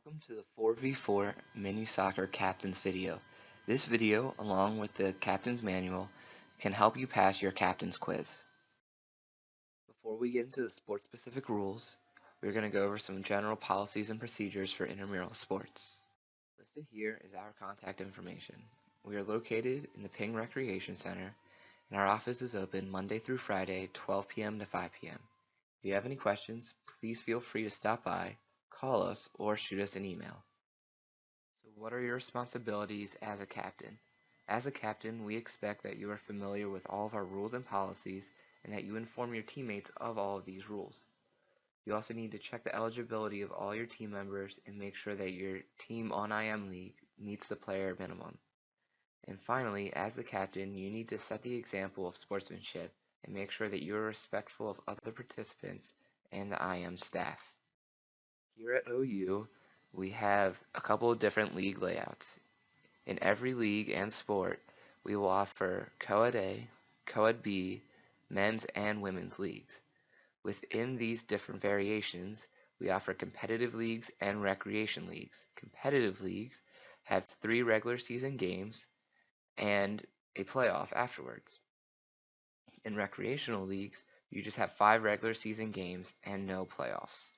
Welcome to the 4v4 Mini Soccer Captains video. This video, along with the Captain's Manual, can help you pass your Captain's Quiz. Before we get into the sport-specific rules, we're going to go over some general policies and procedures for intramural sports. Listed here is our contact information. We are located in the Ping Recreation Center, and our office is open Monday through Friday, 12 p.m. to 5 p.m. If you have any questions, please feel free to stop by, call us, or shoot us an email. So what are your responsibilities as a captain? As a captain, we expect that you are familiar with all of our rules and policies and that you inform your teammates of all of these rules. You also need to check the eligibility of all your team members and make sure that your team on IM League meets the player minimum. And finally, as the captain, you need to set the example of sportsmanship and make sure that you are respectful of other participants and the IM staff. Here at OU, we have a couple of different league layouts. In every league and sport, we will offer Co-Ed A, Co-Ed B, men's and women's leagues. Within these different variations, we offer competitive leagues and recreation leagues. Competitive leagues have 3 regular season games and a playoff afterwards. In recreational leagues, you just have 5 regular season games and no playoffs.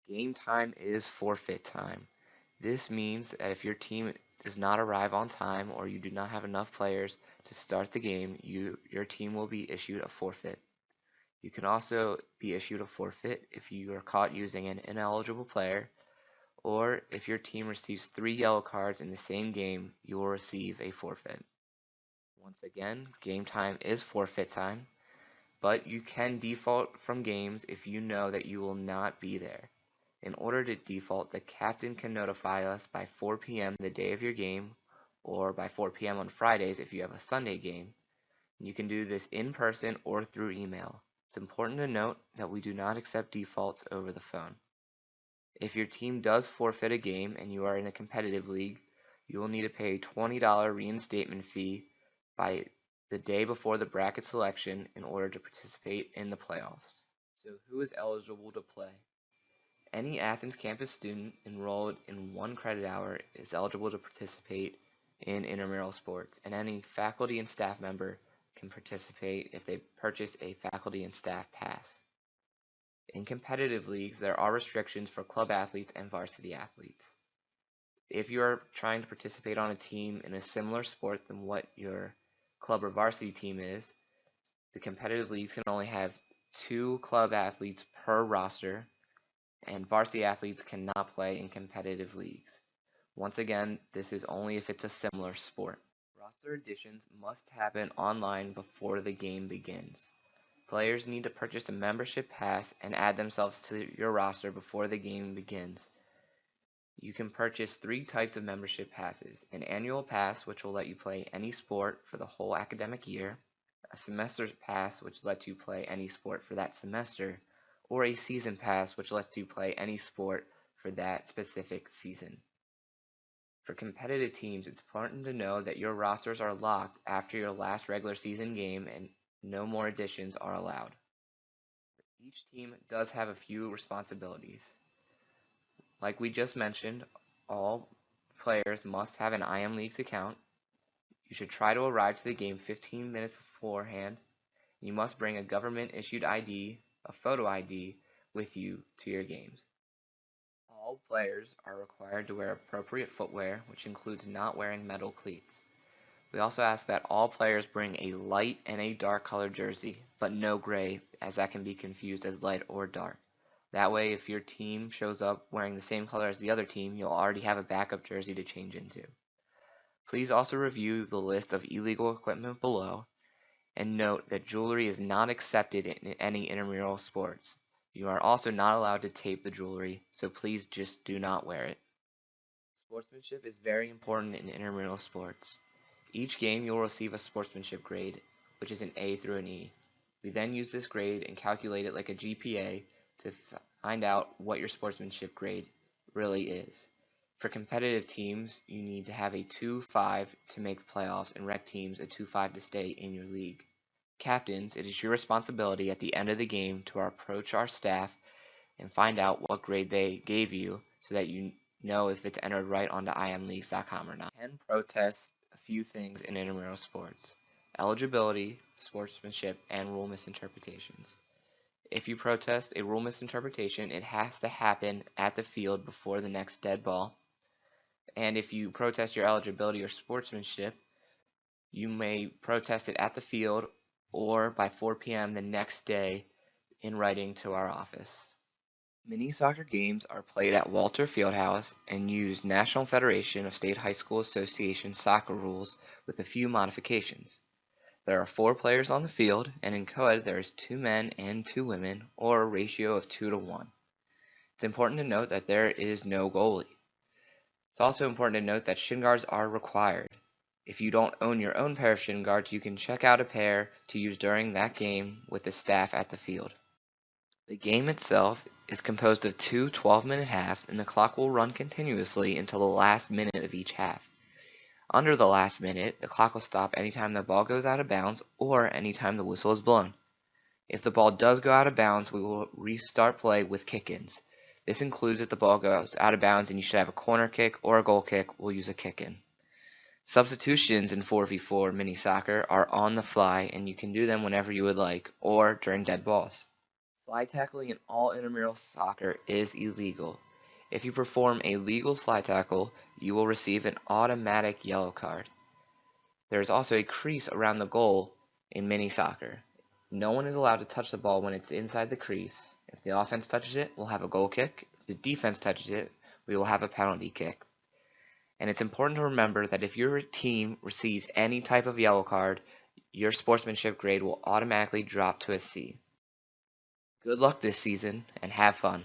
Game time is forfeit time. This means that if your team does not arrive on time or you do not have enough players to start the game, your team will be issued a forfeit. You can also be issued a forfeit if you are caught using an ineligible player, or if your team receives 3 yellow cards in the same game, you will receive a forfeit. Once again, game time is forfeit time, but you can default from games if you know that you will not be there. In order to default, the captain can notify us by 4 p.m. the day of your game, or by 4 p.m. on Fridays if you have a Sunday game. You can do this in person or through email. It's important to note that we do not accept defaults over the phone. If your team does forfeit a game and you are in a competitive league, you will need to pay a $20 reinstatement fee by the day before the bracket selection in order to participate in the playoffs. So who is eligible to play? Any Athens campus student enrolled in 1 credit hour is eligible to participate in intramural sports, and any faculty and staff member can participate if they purchase a faculty and staff pass. In competitive leagues, there are restrictions for club athletes and varsity athletes. If you are trying to participate on a team in a similar sport than what your club or varsity team is, the competitive leagues can only have 2 club athletes per roster, and varsity athletes cannot play in competitive leagues. Once again, this is only if it's a similar sport. Roster additions must happen online before the game begins. Players need to purchase a membership pass and add themselves to your roster before the game begins. You can purchase 3 types of membership passes: an annual pass, which will let you play any sport for the whole academic year, a semester pass, which lets you play any sport for that semester, or a season pass, which lets you play any sport for that specific season. For competitive teams, it's important to know that your rosters are locked after your last regular season game and no more additions are allowed. Each team does have a few responsibilities. Like we just mentioned, all players must have an IM Leagues account. You should try to arrive to the game 15 minutes beforehand. You must bring a government-issued ID, a photo ID, with you to your games. All players are required to wear appropriate footwear, which includes not wearing metal cleats. We also ask that all players bring a light and a dark colored jersey, but no gray, as that can be confused as light or dark. That way, if your team shows up wearing the same color as the other team, you'll already have a backup jersey to change into. Please also review the list of illegal equipment below, and note that jewelry is not accepted in any intramural sports. You are also not allowed to tape the jewelry, so please just do not wear it. Sportsmanship is very important in intramural sports. Each game you will receive a sportsmanship grade, which is an A through an E. We then use this grade and calculate it like a GPA to find out what your sportsmanship grade really is. For competitive teams, you need to have a 2.5 to make the playoffs, and rec teams a 2.5 to stay in your league. Captains, it is your responsibility at the end of the game to approach our staff and find out what grade they gave you so that you know if it's entered right onto imleagues.com or not. You can protest a few things in intramural sports: eligibility, sportsmanship, and rule misinterpretations. If you protest a rule misinterpretation, it has to happen at the field before the next dead ball. And if you protest your eligibility or sportsmanship, you may protest it at the field or by 4 p.m. the next day in writing to our office. Mini soccer games are played at Walter Fieldhouse and use National Federation of State High School Association soccer rules with a few modifications. There are 4 players on the field, and in co-ed there is 2 men and 2 women, or a ratio of 2 to 1. It's important to note that there is no goalie. It's also important to note that shin guards are required. If you don't own your own pair of shin guards, you can check out a pair to use during that game with the staff at the field. The game itself is composed of 2 12-minute halves, and the clock will run continuously until the last minute of each half. Under the last minute, the clock will stop anytime the ball goes out of bounds or anytime the whistle is blown. If the ball does go out of bounds, we will restart play with kick-ins. This includes if the ball goes out of bounds and you should have a corner kick or a goal kick, we'll use a kick-in. Substitutions in 4v4 mini soccer are on the fly, and you can do them whenever you would like, or during dead balls. Slide tackling in all intramural soccer is illegal. If you perform a legal slide tackle, you will receive an automatic yellow card. There is also a crease around the goal in mini soccer. No one is allowed to touch the ball when it's inside the crease. If the offense touches it, we'll have a goal kick. If the defense touches it, we will have a penalty kick. And it's important to remember that if your team receives any type of yellow card, your sportsmanship grade will automatically drop to a C. Good luck this season, and have fun.